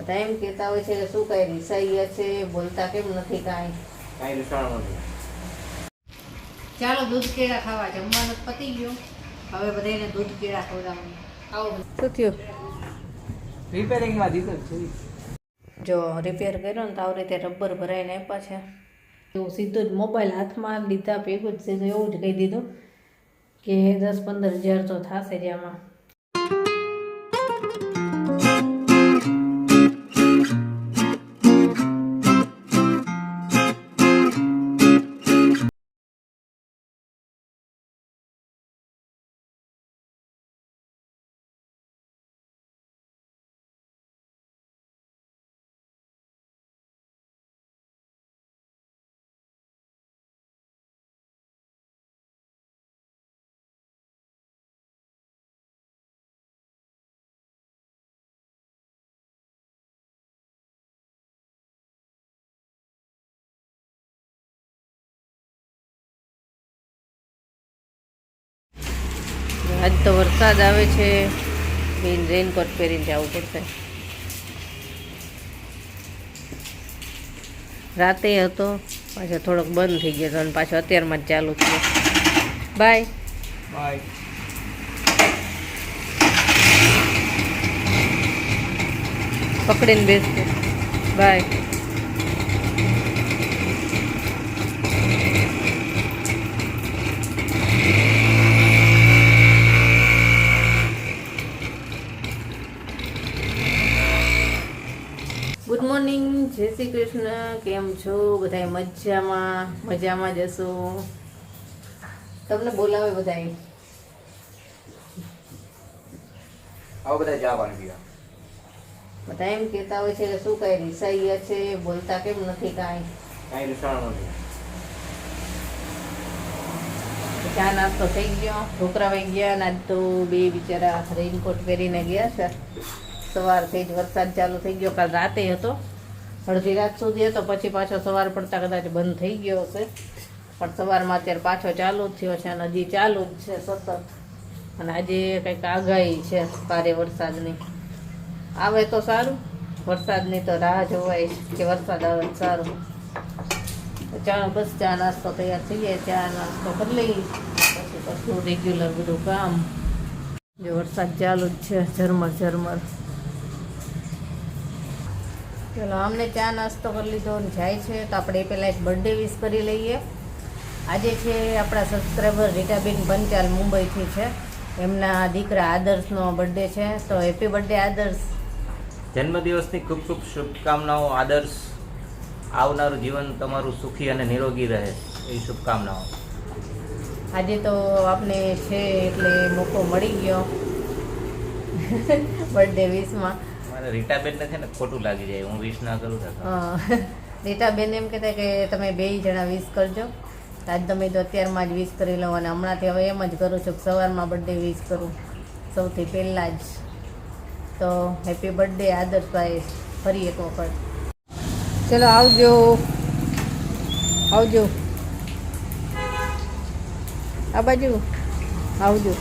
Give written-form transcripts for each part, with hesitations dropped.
બધા એમ કહેતા હોય છે કે શું કઈ રિસાઈ છે, બોલતા કેમ નથી કાંઈ રિસાણું નથી. ચાલો દૂધ કેળા ખાવા. જમવાનું પતી ગયું, હવે બધાને દૂધ કેળા ખવડાવવાનું. આવો શું થયું? રિપેરિંગમાં દીધું છે. જો રિપેર કર્યો ને તો આવી રીતે રબર ભરાઈને આપ્યા છે. એવું સીધું જ મોબાઈલ હાથમાં લીધા ભેગું જ સીધું એવું જ કહી દીધું કે 10-15 હજાર તો થશે જ આમાં. આજ તો વરસાદ આવે છે, રેનકોટ પહેરીને જવું પડશે. રાતે હતો, પાછો થોડોક બંધ થઈ ગયો અને પાછો અત્યારમાં જ ચાલુ થયો. Bye bye. પકડીને બેસજો. બાય. ગુડ મોર્નિંગ, જય શ્રી કૃષ્ણ. કેમ છો બધા? મજામાં જશો. તમને બોલાવે બધા. આવો બધા ચા પાણી પીવા. બધા એમ કહેતા હોય છે કે શું કઈ રિસાઈ છે, બોલતા કેમ નથી કાંઈ રિસાણું નથી. ચા નાસ્તો થઈ ગયો, છોકરા વહી ગયા ને આજ તો બે બિચારા રેનકોટ પહેરીને ગયા છે. સવારથી જ વરસાદ ચાલુ થઈ ગયો. કાલ રાતે હતો, અડધી રાત સુધી હતો, પછી પાછો સવાર પડતા કદાચ બંધ થઈ ગયો હશે, પણ સવારમાં અત્યારે પાછો ચાલુ જ થયો છે અને હજી ચાલુ જ છે સતત. અને આજે કંઈક આગાહી છે ભારે વરસાદની. આવે તો સારું, વરસાદની તો રાહ જોવાય કે વરસાદ આવે તો સારું. ચાલો બસ ચા નાસ્તો તૈયાર થઈ જાય, ચા નાસ્તો કરી લઈએ, પછી પાછું રેગ્યુલર બધું કામ. જો વરસાદ ચાલુ જ છે, ઝરમર. ચલો અમને ચા નાસ્તો કરી લીધો ને જાય છે, તો આપણે પહેલાં એક બર્થડે વિશ કરી લઈએ. આજે છે આપણા સબસ્ક્રાઈબર રીટાબેન પંચાલ, મુંબઈથી છે. એમના દીકરા આદર્શનો બર્થડે છે, તો હેપી બર્થડે આદર્શ. જન્મદિવસની ખૂબ ખૂબ શુભકામનાઓ આદર્શ. આવનારું જીવન તમારું સુખી અને નિરોગી રહે એવી શુભકામનાઓ. આજે તો આપને છે એટલે મોકો મળી ગયો બર્થડે વિશમાં. મારે રીટાબેનને છે ને ખોટું લાગી જાય, હું વિશ ના કરું છું. રીટાબેન એમ કહેતા કે તમે 2 જણા વિશ કરજો. આજ તમે તો અત્યારમાં જ વિશ કરી લો, અને હમણાંથી હવે એમ જ કરું છું કે સવારમાં બર્થડે વિશ કરું સૌથી પહેલાં જ. તો હેપી બર્થડે આદર્શભાઈ ફરી એક વખત. ચલો આવજો આ બાજુ આવજો.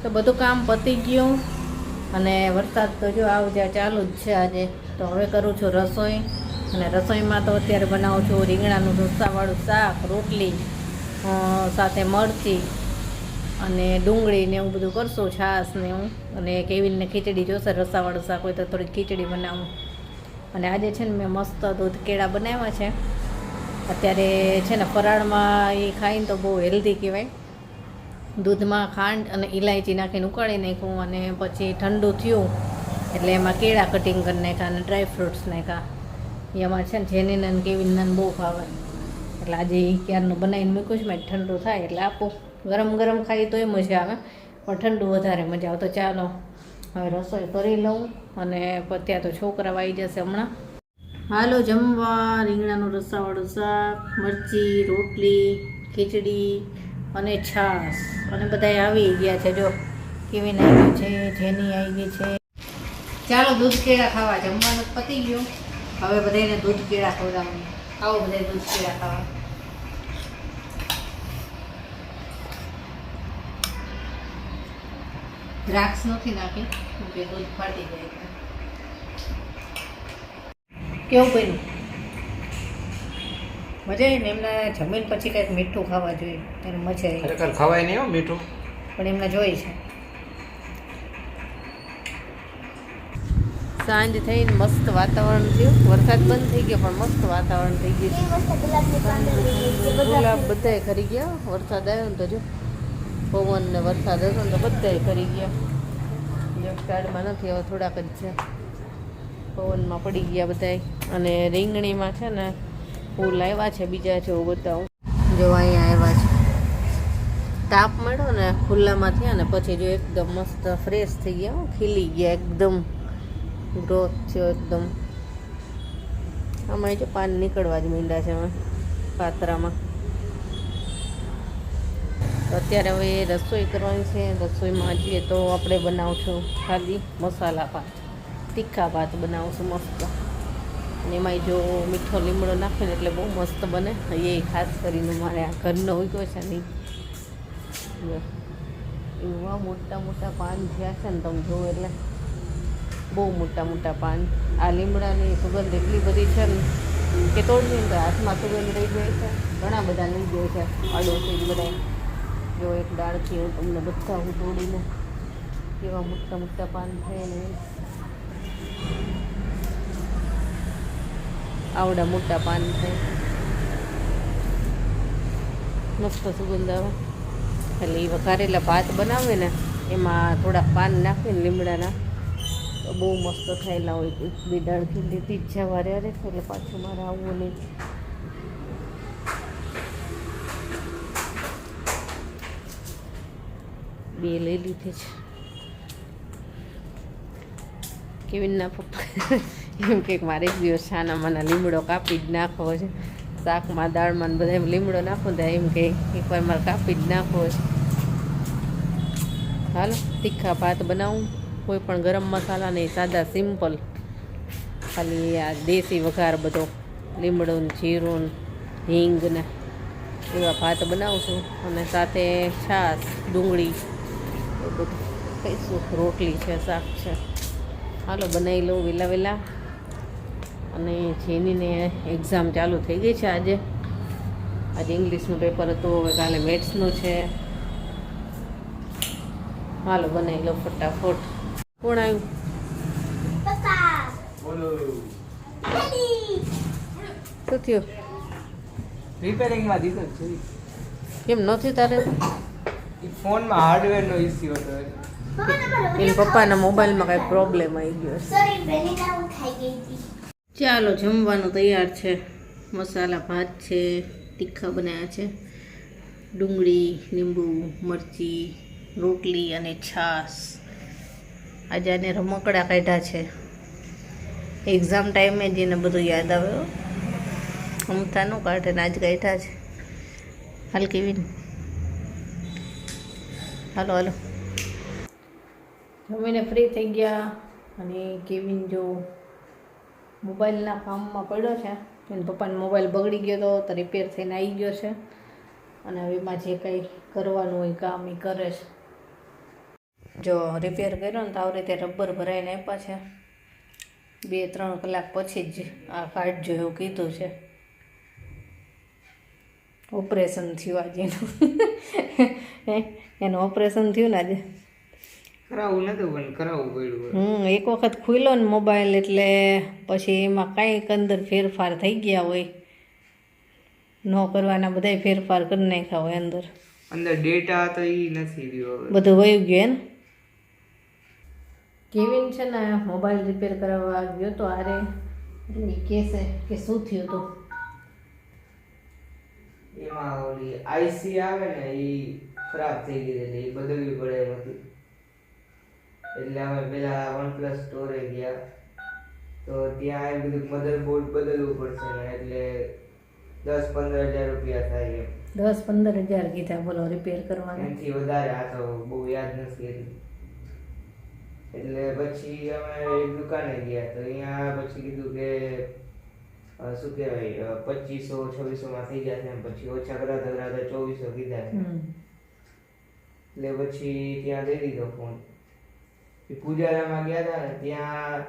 તો બધું કામ પતી ગયું અને વરસાદ તો જો આવજા ચાલુ જ છે આજે. તો હવે કરું છું રસોઈ, અને રસોઈમાં તો અત્યારે બનાવું છું રીંગણાનું ઢોસાવાળું શાક, રોટલી સાથે મરચી અને ડુંગળી ને એવું બધું કરશું, છાશ ને એવું. અને કેવીને ખીચડી જોશે, રસાવાળું શાક હોય તો થોડીક ખીચડી બનાવું. અને આજે છે ને મેં મસ્ત દૂધ કેળા બનાવ્યા છે. અત્યારે છે ને ફરાળમાં એ ખાઈને તો બહુ હેલ્ધી કહેવાય. દૂધમાં ખાંડ અને ઇલાયચી નાખીને ઉકાળી નાખ્યું, અને પછી ઠંડુ થયું એટલે એમાં કેળા કટિંગ કરી નાખ્યા અને ડ્રાય ફ્રૂટ્સ નાખ્યા. એમાં છે ને જેનીને કેવીને બહુ ભાવે, એટલે આજે એ ક્યારનું બનાવીને મૂક્યું છે મેં, ઠંડુ થાય એટલે આપું. ગરમ ખાઈ તોય મજા આવે, પણ ઠંડુ વધારે મજા આવે. તો ચાલો હવે રસોઈ કરી લઉં, અને ત્યાં તો છોકરા આવી જશે હમણાં. હાલો જમવા. રીંગણાનું રસાવાળું શાક, મરચી, રોટલી, ખીચડી અને છાશ. અને બધાય આવી ગયા છે. જો કેવીને આવી છે, જેની આવી ગઈ છે. ચાલો દૂધ કેળા ખાવા. જમવાનું પતી ગયું, હવે બધાને દૂધ કેળા ખવડાવવાનું. આવો બધા દૂધ કેળા ખાવા. દ્રાક્ષ નથી નાખી કેમ કે દૂધ ફાટી જાય એટલે. કેવું બન્યું? મજા આવી ને? એમને જમીન પછી કંઈક મીઠું ખાવા જોઈએ ત્યારે મજા આવી. ખરેખર ખવાય નહીં હો મીઠું, પણ એમને જોઈ છે. સાંજ થઈને મસ્ત વાતાવરણ થયું, વરસાદ બંધ થઈ ગયો પણ મસ્ત વાતાવરણ થઈ ગયું. ગુલાબ બધાય ખરી ગયા. વરસાદ આવ્યો ને તો જો પવન ને વરસાદ હતો ને તો બધાય ખરી ગયા. જો સ્ટાર્ટમાં નથી, હવે થોડાક જ છે. પવનમાં પડી ગયા બધાય. અને રીંગણીમાં છે ને ફૂલ આવ્યા છે બીજા, જો બતાવું. જો અહીંયા આવ્યા છે. તાપ મળ્યો ને ખુલ્લામાં થયા ને પછી જો એકદમ મસ્ત ફ્રેશ થઈ ગયા, ખીલી ગયા, એકદમ ગ્રોથ થયો એકદમ. આમાં જો પાન નીકળવા જ માંડ્યા છે અમે પાતરામાં. તો અત્યારે હવે રસોઈ કરવાની છે. રસોઈમાં જઈએ તો આપણે બનાવશું ખાલી મસાલા ભાત, તીખા ભાત બનાવશું મસ્ત. અને એમાંય જો મીઠો લીમડો નાખે ને એટલે બહુ મસ્ત બને. એ ખાસ કરીને મારે આ ઘરનો ઉગ્યો છે નહીં. એવા મોટા મોટા પાન થયા છે ને તમે જુઓ, એટલે બહુ મોટા મોટા પાન. આ લીમડાની સુગંધ એટલી બધી છે ને કે તોડની તો હાથમાં સુગંધ રહી જાય છે. ઘણા બધા લઈ જાય છે આડોશી બધા. જો એક ડાળથી હું તમને બધા હું તોડીને કેવા મોટા મોટા પાન થાય ને આવડા મોટા પાન થાય. મસ્ત સુગંધ આવે. એટલે એ વઘારેલા ભાત બનાવે ને એમાં થોડાક પાન નાખીને લીમડાના તો બહુ મસ્ત થયેલા હોય. બે દાળથી લીધી જ છે વારે વારે, એટલે પાછું મારે આવવું નહીં. બે લઈ લીધી છે. કેવીનના પપ્પા એમ કે મારે એક દિવસ છાનામાંના લીમડો કાપી જ નાખવો છે. શાકમાં દાળમાં ને બધા લીમડો નાખો તો એમ કે એકવાર મારે કાપી જ નાખવો છે. હાલો તીખા ભાત બનાવું. કોઈ પણ ગરમ મસાલા નહીં, સાદા સિમ્પલ, ખાલી આ દેશી વઘાર બધો લીમડો ને જીરું ને હિંગ ને એવા ભાત બનાવું છું. અને સાથે છાશ, ડુંગળી એ બધું ખાઈશું. રોટલી છે, શાક છે. હાલો બનાવી લઉં વહેલા વહેલા. અને જેનીને એક્ઝામ ચાલુ થઈ ગઈ છે આજે. આજે ઇંગ્લિશનું પેપર હતું, હવે કાલે મેથ્સનું છે. હાલો બનાવી લો ફટાફટ. કોણ આવ્યું? શું થયું? રિપેરિંગમાં દીધો છે. કેમ નથી તારે? ફોનમાં હાર્ડવેરનો ઇસ્યુ હતો. એના પપ્પાના મોબાઈલમાં કાંઈ પ્રોબ્લેમ આવી ગયો છે. ચાલો જમવાનું તૈયાર છે. મસાલા ભાત છે, તીખા બનાવ્યા છે, ડુંગળી, લીંબુ, મરચી, રોટલી અને છાશ. આજે આને રમકડા કાઢ્યા છે. એક્ઝામ ટાઈમે જ એને બધું યાદ આવ્યો. અમથા ન કાઢે ને આજ કાઢ્યા છે. હાલ કેવી હાલો હાલો. જમીને ફ્રી થઈ ગયા. અને કેવિન જો મોબાઈલના કામમાં પડ્યો છે. એના પપ્પાનો મોબાઈલ બગડી ગયો હતો તો રિપેર થઈને આવી ગયો છે. અને હવે એમાં જે કંઈ કરવાનું હોય કામ એ કરે છે. જો રિપેર કર્યો ને તો આવી રીતે રબર ભરાઈને આપ્યા છે. 2-3 કલાક પછી જ આ કાઢજો એવું કીધું છે. ઓપરેશન થયું આજે એનું. એનું ઓપરેશન થયું ને આજે. કરાવવું નતું પણ કરાવવું પડ્યું. એક વખત ખુલ્લો ને મોબાઈલ એટલે પછી એમાં કાંઈક અંદર ફેરફાર થઈ ગયા હોય. ન કરવાના બધાય ફેરફાર કરી નાખ્યા હોય અંદર. અંદર ડેટા તો એ નથી રહ્યો. બધું વયું ગયું ને. કેવિન છે ને મોબાઈલ રિપેર કરાવવા ગયો તો આરે. એટલે એ કહેશે કે શું થયું હતું. એમાં ઓલી આઈસી આવે ને એ ખરાબ થઈ ગઈ એટલે એ બદલવી પડે એમ હતી. એટલે અમે પેલા OnePlus સ્ટોરે ગયા તો ત્યાં એ બધું મધરબોર્ડ બદલવું પડશે ને એટલે 10-15 હજાર રૂપિયા થાય એમ. 10-15 હજાર કીધા બોલો રિપેર કરવાના. એનાથી વધારે આ તો બહુ યાદ નથી. એટલે પછી અમે એક દુકાને ગયા તો અહીંયા પછી કીધું કે શું કહેવાય 2500-2600 માં થઈ જશે એમ. પછી ઓછા કરાતા 2400 કીધા. એટલે પછી ત્યાં દઈ દીધો ફોન. એ પૂજારામાં ગયા હતા ને ત્યાં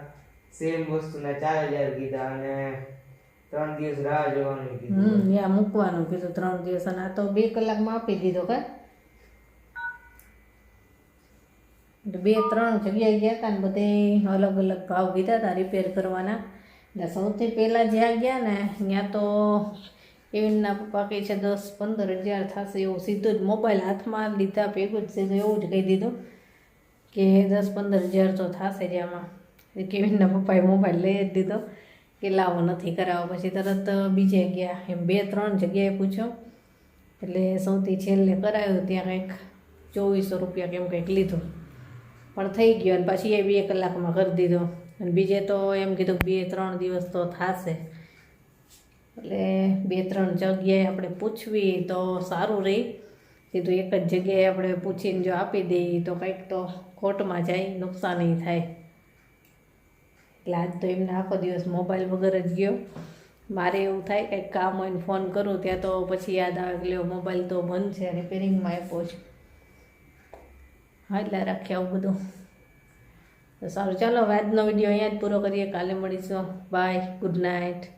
સેમ વસ્તુના 4000 કીધા અને 3 દિવસ રાહ જોવાનું કીધું. ત્યાં મૂકવાનું કીધું 3 દિવસ, અને આ તો 2 કલાકમાં આપી દીધો કા. 2-3 જગ્યાએ ગયા હતા ને બધે અલગ અલગ ભાવ કીધા હતા રિપેર કરવાના. એટલે સૌથી પહેલાં જ્યાં ગયા ને ત્યાં તો કેવિનના પપ્પા કહે છે 10-15 હજાર થશે એવું, સીધું જ મોબાઈલ હાથમાં લીધા ભેગું જ સીધું એવું જ કહી દીધું કે 10-15 હજાર તો થશે જ આમાં. કેવિનના પપ્પાએ મોબાઈલ લઈ જ દીધો કે લાવો નથી કરાવો. પછી તરત બીજે ગયા, એમ 2-3 જગ્યાએ પૂછ્યો, એટલે સૌથી છેલ્લે કરાવ્યું ત્યાં કંઈક 2400 રૂપિયા કેમ કંઈક લીધું, પણ થઈ ગયો. અને પછી એ 2 કલાકમાં કરી દીધો. અને બીજે તો એમ કીધું 2-3 દિવસ તો થશે. એટલે 2-3 જગ્યાએ આપણે પૂછવી તો સારું રહી. સીધું એક જ જગ્યાએ આપણે પૂછીને જો આપી દઈએ તો કંઈક તો ખોટમાં જાય, નુકસાન થાય. એટલે આજ તો એમને આખો દિવસ મોબાઈલ વગર જ ગયો. મારે એવું થાય કંઈક કામ હોય ને ફોન કરું ત્યાં તો પછી યાદ આવે કે લ્યો મોબાઈલ તો બંધ છે, રિપેરિંગમાં આપ્યો છે. હા, એટલે રાખીએ આવું બધું. તો સારું, ચાલો હવે આજનો વિડીયો અહીંયા જ પૂરો કરીએ. કાલે મળીશું. Bye, good night.